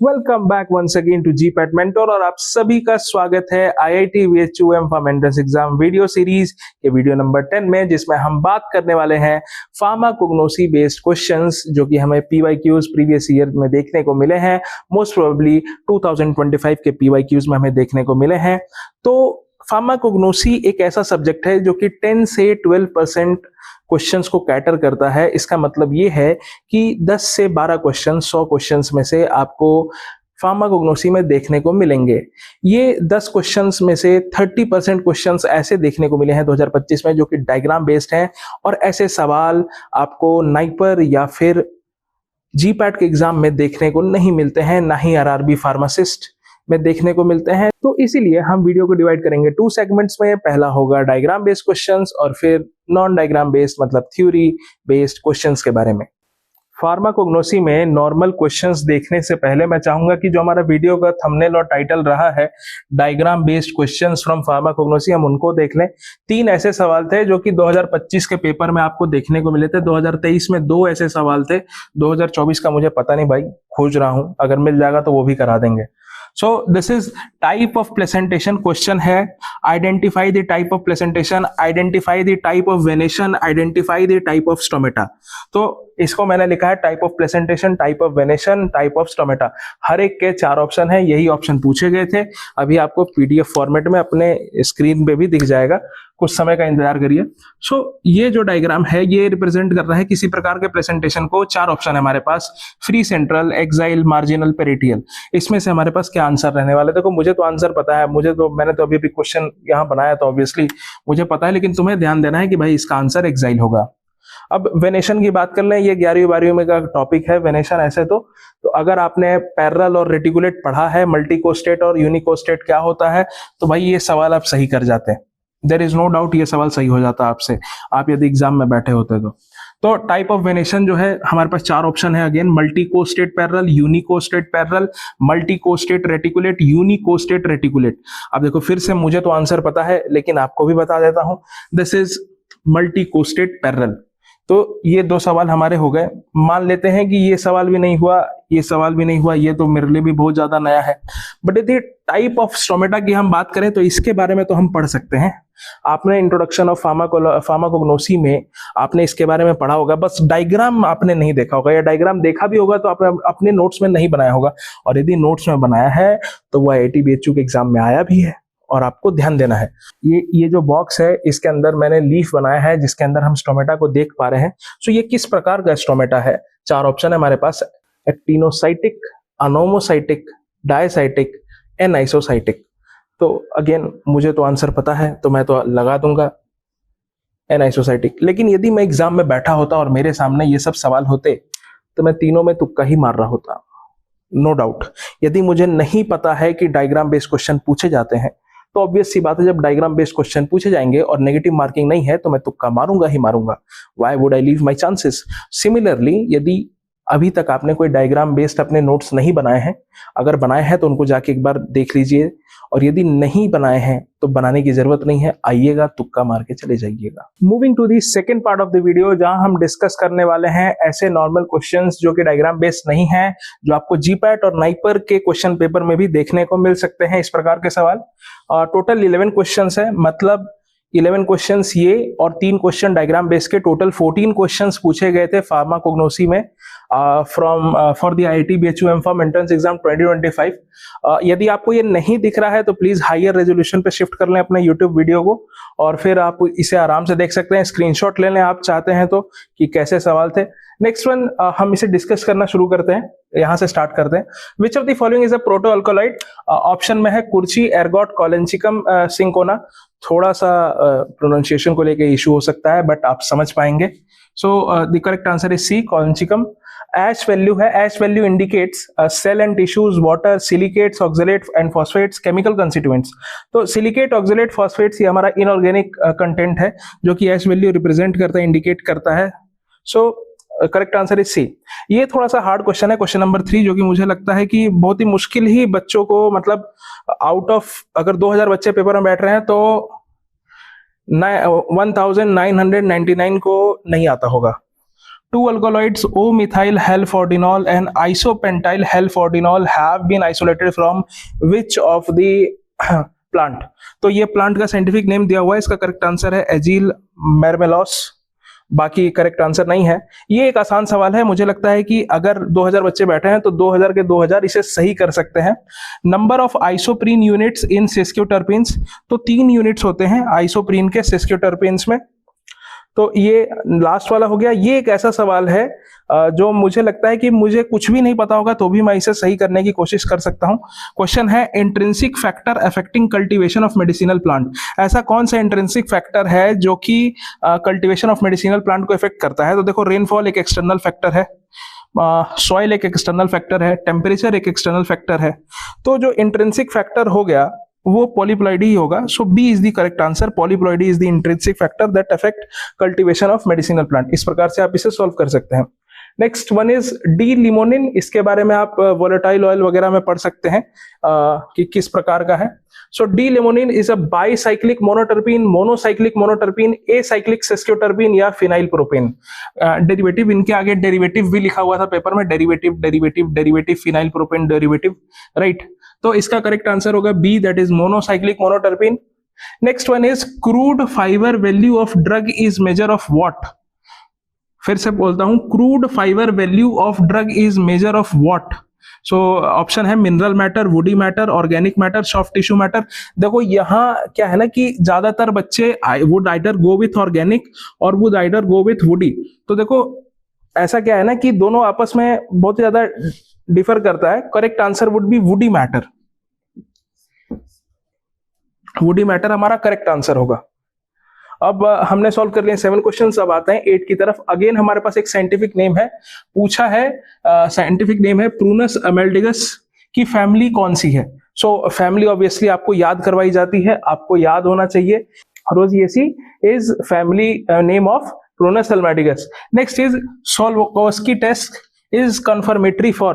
Welcome back once again to GPAT mentor और आप सभी का स्वागत है IIT VHUM form entrance exam video series के वीडियो नंबर 10 में, जिसमें हम बात करने वाले हैं फार्माकोग्नोसी बेस्ड क्वेश्चंस जो कि हमें PYQs प्रीवियस ईयर में देखने को मिले हैं। मोस्ट प्रोबेबली 2025 के PYQs में हमें देखने को मिले हैं। तो फार्माकोग्नोसी एक ऐसा सब्जेक्ट है जो कि 10 से 12% क्वेश्चंस को कैटर करता है। इसका मतलब ये है कि 10 से 12 क्वेश्चन 100 क्वेश्चंस में से आपको फार्माकोग्नोसी में देखने को मिलेंगे। ये 10 क्वेश्चंस में से 30% क्वेश्चंस ऐसे देखने को मिले हैं 2025 में जो कि डायग्राम बेस्ड हैं, और ऐसे सवाल आपको नाइपर या फिर जीपैट के एग्जाम में देखने को नहीं मिलते हैं, ना ही RRB फार्मासिस्ट में देखने को मिलते हैं। तो इसीलिए हम वीडियो को डिवाइड करेंगे 2 सेगमेंट्स में। पहला होगा डायग्राम बेस्ड क्वेश्चंस और फिर नॉन डायग्राम बेस्ड मतलब थ्योरी बेस्ड क्वेश्चंस के बारे में। फार्माकोग्नोसी में नॉर्मल क्वेश्चंस देखने से पहले मैं चाहूंगा कि जो हमारा वीडियो का थंबनेल और टाइटल रहा है diagram based questions from pharmacognosy, हम उनको देख लें। 3 ऐसे सवाल थे जो कि 2025 के पेपर में आपको देखने को मिले थे। 2023 में 2 ऐसे सवाल थे। 2024 का मुझे पता नहीं भाई, खोज रहा हूं, अगर मिल जाएगा तो वो भी करा देंगे। So this is type of placentation question है। Identify the type of placentation, identify the type of venation, identify the type of stomata। तो इसको मैंने लिखा है type of placentation, type of venation, type of stomata. हर एक के 4 option है, यही ऑप्शन पूछे गए थे। अभी आपको PDF फॉर्मेट में अपने स्क्रीन पे भी दिख जाएगा, कुछ समय का इंतजार करिए। सो ये जो डायग्राम है ये रिप्रेजेंट कर रहा है किसी प्रकार के प्रेजेंटेशन को। 4 ऑप्शन है हमारे पास, free, central, exile, marginal, parietal. इसमें से हमारे पास क्या आंसर रहने वाले? देखो मुझे तो आंसर पता है, मैंने तो अभी भी क्वेश्चन यहाँ बनाया तो ऑब्वियसली मुझे पता है, लेकिन तुम्हें ध्यान देना है कि भाई इसका आंसर एक्साइल होगा। अब वेनेशन की बात कर लें, ये 11वीं 12वीं में का टॉपिक है वेनेशन। ऐसे तो अगर आपने पैरेलल और रेटिकुलेट पढ़ा है, मल्टीकोस्टेट और यूनिकोस्टेट क्या होता है, तो भाई ये सवाल आप सही कर जाते हैं। देयर इज नो डाउट ये सवाल सही हो जाता आपसे, आप यदि एग्जाम में बैठे होते तो टाइप ऑफ वेनेशन जो है हमारे पास 4 ऑप्शन है। Again multicostate parallel, unicostate parallel, multicostate reticulate, unicostate reticulate. अब देखो फिर से मुझे तो आंसर पता है लेकिन आपको भी बता देता हूं, दिस इज मल्टीकोस्टेट पैरेलल। तो ये 2 सवाल हमारे हो गए। मान लेते हैं कि ये सवाल भी नहीं हुआ, ये सवाल भी नहीं हुआ, ये तो मेरे लिए भी बहुत ज्यादा नया है। बट यदि टाइप ऑफ स्टोमेटा की हम बात करें तो इसके बारे में तो हम पढ़ सकते हैं। आपने इंट्रोडक्शन ऑफ फार्माकोग्नोसी में आपने इसके बारे में पढ़ा होगा, बस डायग्राम आपने नहीं देखा होगा, या डायग्राम देखा भी होगा तो आपने अपने नोट्स में नहीं बनाया होगा। और यदि नोट्स में बनाया है तो वह IIT BHU के एग्जाम में आया भी है, और आपको ध्यान देना है। ये जो बॉक्स है इसके अंदर मैंने लीफ बनाया है जिसके अंदर हम स्टोमेटा को देख पा रहे हैं। सो ये किस प्रकार का स्टोमेटा है? 4 ऑप्शन है हमारे पास, एक्टिनोसाइटिक, अनोमोसाइटिक, डायसाइटिक, एनाइसोसाइटिक। तो अगेन मुझे तो आंसर पता है तो मैं तो लगा दूंगा एनाइसोसाइटिक। लेकिन यदि मैं एग्जाम में बैठा होता और मेरे सामने ये सब सवाल होते तो मैं तीनों में तुक्का ही मार रहा होता, नो डाउट। यदि मुझे नहीं पता है कि डायग्राम बेस्ड क्वेश्चन पूछे जाते हैं तो ऑब्वियस सी बात है, जब डायग्राम बेस्ड क्वेश्चन पूछे जाएंगे और नेगेटिव मार्किंग नहीं है तो मैं तुक्का मारूंगा ही मारूंगा। Why would I leave my chances? Similarly यदि अभी तक आपने कोई डायग्राम बेस्ड अपने नोट्स नहीं बनाए हैं, अगर बनाए हैं तो उनको जाके एक बार देख लीजिए, और यदि नहीं बनाए हैं तो बनाने की जरूरत नहीं है, आइएगा तुक्का मार के चले जाइएगा। Moving to the second part of the video, जहां हम डिस्कस करने वाले हैं ऐसे नॉर्मल क्वेश्चंस जो कि डायग्राम बेस्ड नहीं है, जो आपको जीपैट और नाइपर के क्वेश्चन पेपर में भी देखने को मिल सकते हैं। इस प्रकार के सवाल टोटल 11 क्वेश्चंस है, मतलब 11 क्वेश्चंस ये और 3 क्वेश्चन डायग्राम बेस के, टोटल 14 क्वेश्चंस पूछे गए थे फार्माकोग्नोसी में for the IIT BHU form entrance exam 2025। यदि आपको ये नहीं दिख रहा है तो प्लीज हायर रेजोल्यूशन पे शिफ्ट कर लें अपने यूट्यूब वीडियो को, और फिर आप इसे आराम से देख सकते हैं। स्क्रीनशॉट ले लें आप चाहते हैं तो कि कैसे सवाल थे। नेक्स्ट वन हम इसे डिस्कस करना शुरू करते हैं, यहां से स्टार्ट करते हैं। Which of the following is a proto alkaloid? Option में है कुर्ची, एर्गोट, कॉलेंचिकम, सिंकोना। थोड़ा सा प्रोनाउंसिएशन को लेके इशू हो सकता है बट आप समझ पाएंगे। So the correct answer is C, collenchyma. Ash value है, ash value indicates cell and tissues, water, silicates, oxalate and phosphates, chemical constituents. तो सिलिकेट, ऑक्सलेट, फॉस्फेट्स ये हमारा इनऑर्गेनिक कंटेंट है जो कि एश वैल्यू रिप्रेजेंट करता है, इंडिकेट करता है। So correct answer is C. ये थोड़ा सा हार्ड क्वेश्चन है, क्वेश्चन नंबर 3, जो कि मुझे लगता है कि बहुत ही मुश्किल ही बच्चों को, मतलब आउट ऑफ अगर 2000 बच्चे पेपर में बैठ रहे हैं तो 1999 को नहीं आता होगा। two alkaloids O methyl halfordinol and isopentyl halfordinol have been isolated from which of the plant? तो ये प्लांट का साइंटिफिक नेम दिया हुआ है, इसका करेक्ट आंसर है एजिल मेरमेलोस, बाकी करेक्ट आंसर नहीं है। ये एक आसान सवाल है, मुझे लगता है कि अगर 2000 बच्चे बैठे हैं तो 2000 के 2000 इसे सही कर सकते हैं। Number of isoprene units in sesquiterpenes, तो 3 यूनिट्स होते हैं आइसोप्रीन के सिस्क्योटर्पिन्स में। तो ये लास्ट वाला हो गया। ये एक ऐसा सवाल है जो मुझे लगता है कि मुझे कुछ भी नहीं पता होगा तो भी मैं इसे सही करने की कोशिश कर सकता हूं। क्वेश्चन है intrinsic factor affecting cultivation of medicinal plant. ऐसा कौन सा इंट्रिंसिक फैक्टर है जो कि कल्टीवेशन ऑफ मेडिसिनल प्लांट को इफेक्ट करता है? तो देखो, रेनफॉल एक एक्सटर्नल फैक्टर है, सॉइल एक एक्सटर्नल फैक्टर है, टेम्परेचर एक एक्सटर्नल फैक्टर है। तो जो इंट्रिंसिक फैक्टर हो गया वो पॉलीप्लॉइडी ही होगा। So B is the correct answer. Polyploidy is the intrinsic factor that affect cultivation of medicinal plant. इस प्रकार से आप इसे सॉल्व कर सकते हैं। Next one is D limonene. इसके बारे में आप वोलेटाइल ऑयल वगैरह में पढ़ सकते हैं कि किस प्रकार का है। So D limonene is a bicyclic monoterpene, monocyclic monoterpene, acyclic sesquiterpene या फिनाइल प्रोपेन। डेरिवेटिव, इनके आगे डेरिवेटिव भी लिखा हुआ था पेपर में, derivative derivative derivative phenyl propane derivative, right. तो इसका करेक्ट आंसर होगा B, that is monocyclic monoterpene. Next one is crude fibre value of drug is measure of what. फिर से बोलता हूं, crude fibre value of drug is measure of what. So option है mineral matter, woody matter, organic matter, soft tissue matter. देखो यहाँ क्या है ना कि ज्यादातर बच्चे would either go with organic और would either go with woody. तो देखो ऐसा क्या है ना कि दोनों आपस में बहुत ज्यादा डिफर करता है। Correct answer would be woody matter. Woody matter हमारा करेक्ट आंसर होगा। अब हमने सॉल्व कर लिए 7 क्वेश्चंस। अब आते हैं 8 की तरफ। अगेन हमारे पास एक साइंटिफिक नेम है, पूछा है साइंटिफिक नेम है प्रूनस अमेल्डिगस की फैमिली कौन सी है। सो फैमिली ऑब्वियसली आपको याद करवाई जाती है, आपको याद होना चाहिए। Rosaceae is family name of Prunus amygdalus. Next is Salkowski test is confirmatory for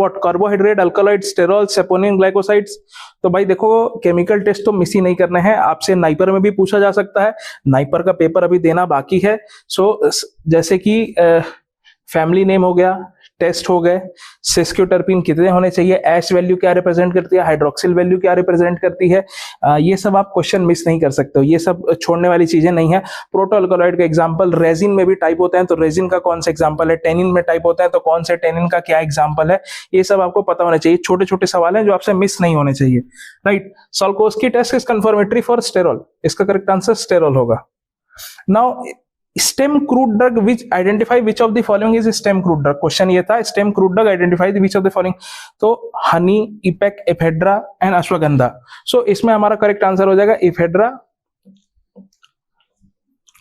what? Carbohydrate, alkaloid, sterol, saponin, glycosides. तो भाई देखो, केमिकल टेस्ट तो मिस ही नहीं करने हैं। आपसे नाइपर में भी पूछा जा सकता है, नाइपर का पेपर अभी देना बाकी है। सो जैसे कि फैमिली नेम हो गया, टेस्ट हो गए, सेस्क्योटर्पिन कितने होने चाहिए, एश वैल्यू क्या रिप्रेजेंट करती है, हाइड्रोक्सिल वैल्यू क्या रिप्रेजेंट करती है, ये सब आप क्वेश्चन मिस नहीं कर सकते हो। ये सब छोड़ने वाली चीजें नहीं है। प्रोटो अल्कलॉइड का एग्जांपल, रेजिन में भी टाइप होते हैं तो रेजिन का कौन सा एग्जांपल है, टेनिन में टाइप होता है तो कौन से टेनिन का क्या एग्जांपल है, ये सब आपको पता होना चाहिए। छोटे छोटे सवाल हैं जो आपसे मिस नहीं होने चाहिए, right. Salkowski test is confirmatory for sterol, इसका करेक्ट आंसर स्टेरॉल होगा। Now stem crude drug which identify which of the following is stem crude drug। Question ये था, stem crude drug identify which of the following। तो Honey, इपेक, ephedra and ashwagandha. सो इसमें हमारा correct answer हो जाएगा ephedra.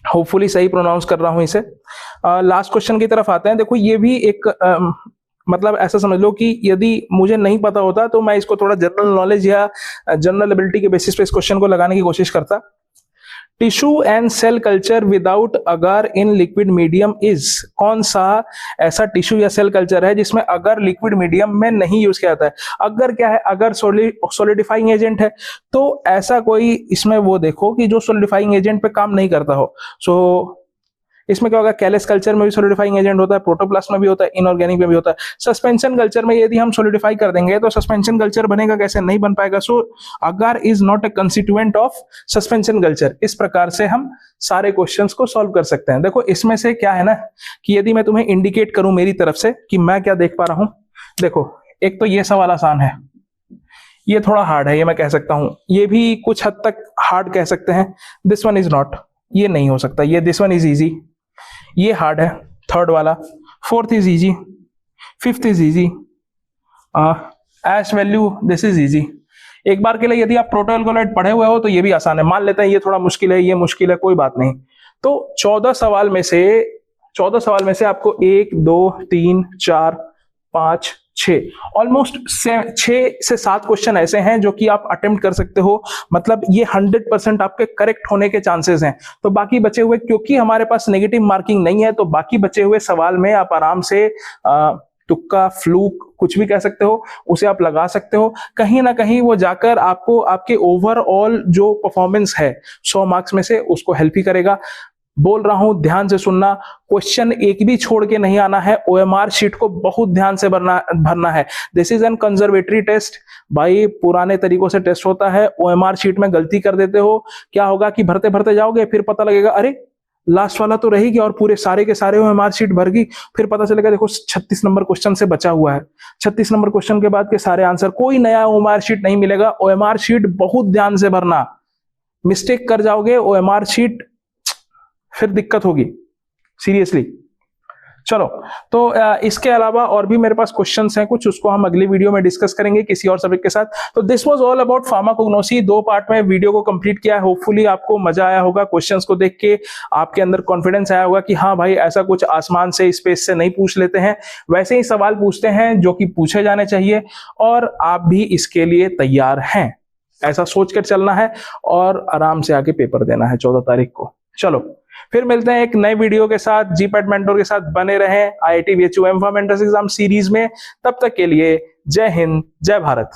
Hopefully सही pronounce कर रहा हूं इसे। लास्ट क्वेश्चन की तरफ आते हैं। देखो ये भी एक मतलब ऐसा समझ लो कि यदि मुझे नहीं पता होता तो मैं इसको थोड़ा जनरल नॉलेज या जनरल एबिलिटी के बेसिस पे इस क्वेश्चन को लगाने की कोशिश करता। Tissue and cell culture without agar in liquid medium is. कौन सा ऐसा टिश्यू या सेल कल्चर है जिसमें अगर लिक्विड मीडियम में नहीं यूज किया जाता है? अगर क्या है? अगर सॉलिडिफाइंग एजेंट है। तो ऐसा कोई इसमें वो देखो कि जो सॉलिडिफाइंग एजेंट पे काम नहीं करता हो। सो इसमें क्या होगा? कैलस कल्चर में भी सॉलिडिफाइंग एजेंट होता है, प्रोटोप्लास्ट में भी होता है, इनऑर्गेनिक में भी होता है। सस्पेंशन कल्चर में यदि हम सॉलिडिफाई कर देंगे तो सस्पेंशन कल्चर बनेगा कैसे? नहीं बन पाएगा। So agar is not a constituent of suspension culture. इस प्रकार से हम सारे क्वेश्चंस को सॉल्व कर सकते हैं। देखो इसमें से क्या है ना कि यदि मैं तुम्हें इंडिकेट करूं मेरी तरफ से कि मैं क्या देख पा रहा हूं। देखो एक तो ये सवाल आसान है, ये थोड़ा हार्ड है, ये मैं कह सकता हूं। ये भी कुछ हद तक हार्ड कह सकते हैं। दिस वन इज नॉट, ये नहीं हो सकता। ये दिस वन इज इजी, ये हार्ड है थर्ड वाला। Fourth is easy, fifth is easy, ash value this is easy. एक बार के लिए यदि आप प्रोटो अल्कलॉइड पढ़े हुए हो तो ये भी आसान है। मान लेते हैं ये थोड़ा मुश्किल है, ये मुश्किल है, कोई बात नहीं। तो 14 सवाल में से आपको 1 2 3 4 5 6 ऑलमोस्ट 6 से 7 क्वेश्चन ऐसे हैं जो कि आप अटेम्प्ट कर सकते हो। मतलब ये 100% आपके करेक्ट होने के चांसेस हैं। तो बाकी बचे हुए, क्योंकि हमारे पास नेगेटिव मार्किंग नहीं है, तो बाकी बचे हुए सवाल में आप आराम से तुक्का, फ्लूक, कुछ भी कह सकते हो, उसे आप लगा सकते हो। कहीं ना कहीं वो जाकर आपको आपके ओवरऑल जो परफॉर्मेंस है 100 मार्क्स में से उसको हेल्प ही करेगा। बोल रहा हूं, ध्यान से सुनना, क्वेश्चन एक भी छोड़ के नहीं आना है। ओएमआर शीट को बहुत ध्यान से भरना है। This is an conservatory test. भाई पुराने तरीकों से टेस्ट होता है। ओएमआर शीट में गलती कर देते हो, क्या होगा कि भरते भरते जाओगे, फिर पता लगेगा अरे लास्ट वाला तो रही गया और पूरे सारे के सारे ओएमआर शीट भर गई। फिर पता चलेगा देखो 36 नंबर क्वेश्चन से बचा हुआ है। 36 नंबर क्वेश्चन के बाद के सारे आंसर, कोई नया ओएमआर शीट नहीं मिलेगा। ओएमआर शीट बहुत ध्यान से भरना। मिस्टेक कर जाओगे ओएमआर शीट, फिर दिक्कत होगी सीरियसली। चलो, तो इसके अलावा और भी मेरे पास क्वेश्चंस हैं कुछ, उसको हम अगली वीडियो में डिस्कस करेंगे किसी और सब्जेक्ट के साथ। तो this was all about pharmacognosy. 2 part में वीडियो को कंप्लीट किया है। होपफुली आपको मजा आया होगा, क्वेश्चंस को देख के आपके अंदर कॉन्फिडेंस आया होगा कि हाँ भाई ऐसा कुछ आसमान से स्पेस से नहीं पूछ लेते हैं, वैसे ही सवाल पूछते हैं जो कि पूछे जाने चाहिए, और आप भी इसके लिए तैयार हैं, ऐसा सोचकर चलना है और आराम से आके पेपर देना है 14 तारीख को। चलो फिर मिलते हैं एक नए वीडियो के साथ। जीपैट मेंटोर के साथ बने रहें IIT VHU M form entrance exam series में। तब तक के लिए जय हिंद, जय भारत।